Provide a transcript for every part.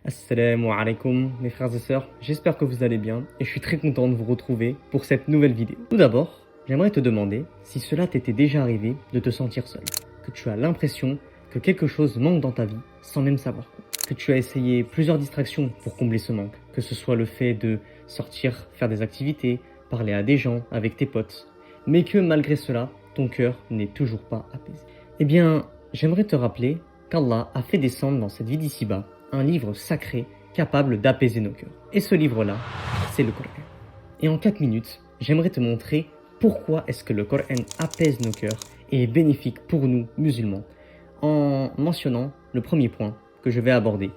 Assalamu alaikum mes frères et sœurs, j'espère que vous allez bien et je suis très content de vous retrouver pour cette nouvelle vidéo. Tout d'abord, j'aimerais te demander si cela t'était déjà arrivé de te sentir seul, que tu as l'impression que quelque chose manque dans ta vie sans même savoir quoi, que tu as essayé plusieurs distractions pour combler ce manque, que ce soit le fait de sortir, faire des activités, parler à des gens, avec tes potes, mais que malgré cela, ton cœur n'est toujours pas apaisé. Eh bien, j'aimerais te rappeler qu'Allah a fait descendre dans cette vie d'ici-bas un livre sacré capable d'apaiser nos cœurs. Et ce livre-là, c'est le Coran. Et en 4 minutes, j'aimerais te montrer pourquoi est-ce que le Coran apaise nos cœurs et est bénéfique pour nous, musulmans, en mentionnant le premier point que je vais aborder,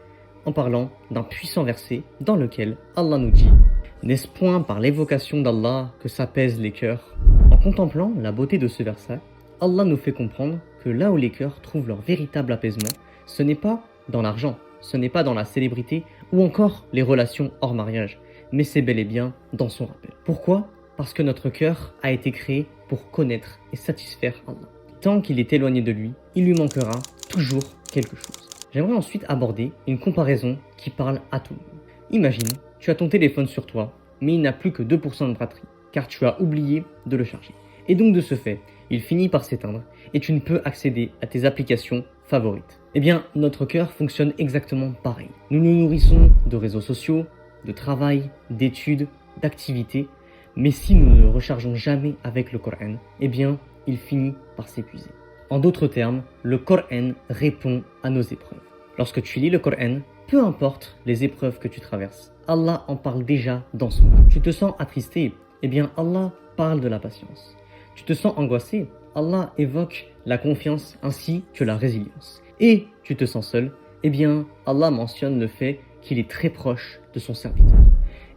en parlant d'un puissant verset dans lequel Allah nous dit « N'est-ce point par l'évocation d'Allah que s'apaisent les cœurs ?» En contemplant la beauté de ce verset, Allah nous fait comprendre que là où les cœurs trouvent leur véritable apaisement, ce n'est pas dans l'argent, ce n'est pas dans la célébrité ou encore les relations hors mariage, mais c'est bel et bien dans son rappel. Pourquoi ? Parce que notre cœur a été créé pour connaître et satisfaire Allah. Tant qu'il est éloigné de lui, il lui manquera toujours quelque chose. J'aimerais ensuite aborder une comparaison qui parle à tout le monde. Imagine, tu as ton téléphone sur toi, mais il n'a plus que 2% de batterie, car tu as oublié de le charger. Et donc de ce fait, il finit par s'éteindre et tu ne peux accéder à tes applications favorites. Eh bien, notre cœur fonctionne exactement pareil. Nous nous nourrissons de réseaux sociaux, de travail, d'études, d'activités, mais si nous ne le rechargeons jamais avec le Coran, eh bien, il finit par s'épuiser. En d'autres termes, le Coran répond à nos épreuves. Lorsque tu lis le Coran, peu importe les épreuves que tu traverses, Allah en parle déjà dans son livre. Tu te sens attristé, eh bien, Allah parle de la patience. Tu te sens angoissé, Allah évoque la confiance ainsi que la résilience. Et tu te sens seul, eh bien Allah mentionne le fait qu'il est très proche de son serviteur.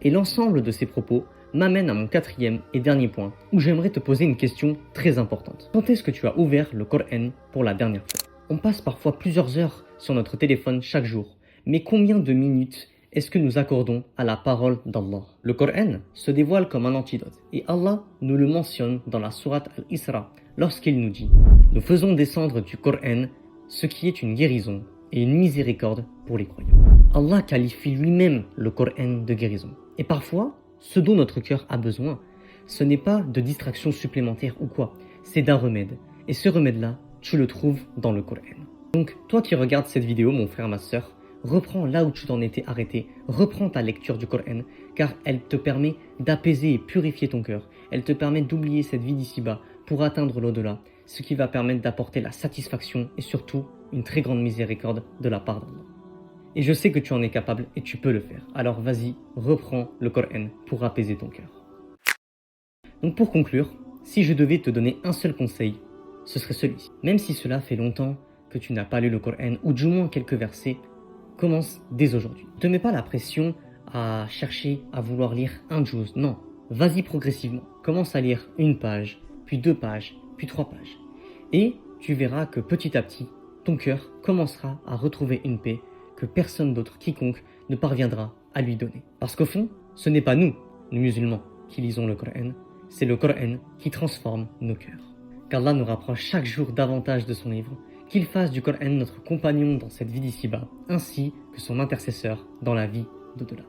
Et l'ensemble de ces propos m'amène à mon 4e et dernier point, où j'aimerais te poser une question très importante. Quand est-ce que tu as ouvert le Coran pour la dernière fois ? On passe parfois plusieurs heures sur notre téléphone chaque jour, mais combien de minutes est-ce que nous accordons à la parole d'Allah ? Le Coran se dévoile comme un antidote, et Allah nous le mentionne dans la sourate Al-Isra, lorsqu'il nous dit « Nous faisons descendre du Coran ce qui est une guérison et une miséricorde pour les croyants. » Allah qualifie lui-même le Coran de guérison. Et parfois, ce dont notre cœur a besoin, ce n'est pas de distraction supplémentaire ou quoi, c'est d'un remède. Et ce remède-là, tu le trouves dans le Coran. Donc, toi qui regardes cette vidéo, mon frère, ma sœur, reprends là où tu t'en étais arrêté, reprends ta lecture du Coran, car elle te permet d'apaiser et purifier ton cœur. Elle te permet d'oublier cette vie d'ici-bas pour atteindre l'au-delà, ce qui va permettre d'apporter la satisfaction et surtout une très grande miséricorde de la part d'Allah. Et je sais que tu en es capable et tu peux le faire. Alors vas-y, reprends le Coran pour apaiser ton cœur. Donc pour conclure, si je devais te donner un seul conseil, ce serait celui-ci. Même si cela fait longtemps que tu n'as pas lu le Coran ou du moins quelques versets, commence dès aujourd'hui. Ne te mets pas la pression à chercher à vouloir lire un juz. Non, vas-y progressivement. Commence à lire une page, puis 2 pages, puis 3 pages. Et tu verras que petit à petit, ton cœur commencera à retrouver une paix que personne d'autre, quiconque, ne parviendra à lui donner. Parce qu'au fond, ce n'est pas nous, les musulmans, qui lisons le Coran, c'est le Coran qui transforme nos cœurs. Qu'Allah nous rapproche chaque jour davantage de son livre, qu'il fasse du Coran notre compagnon dans cette vie d'ici-bas, ainsi que son intercesseur dans la vie d'au-delà.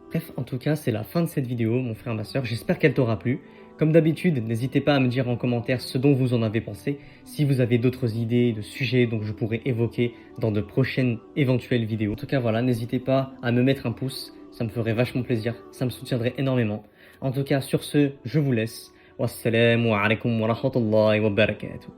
Bref, en tout cas, c'est la fin de cette vidéo, mon frère, ma sœur. J'espère qu'elle t'aura plu. Comme d'habitude, n'hésitez pas à me dire en commentaire ce dont vous en avez pensé. Si vous avez d'autres idées de sujets dont je pourrais évoquer dans de prochaines éventuelles vidéos. En tout cas, voilà, n'hésitez pas à me mettre un pouce. Ça me ferait vachement plaisir. Ça me soutiendrait énormément. En tout cas, sur ce, je vous laisse. Wassalamu alaikum wa rahmatullahi wa barakatuh.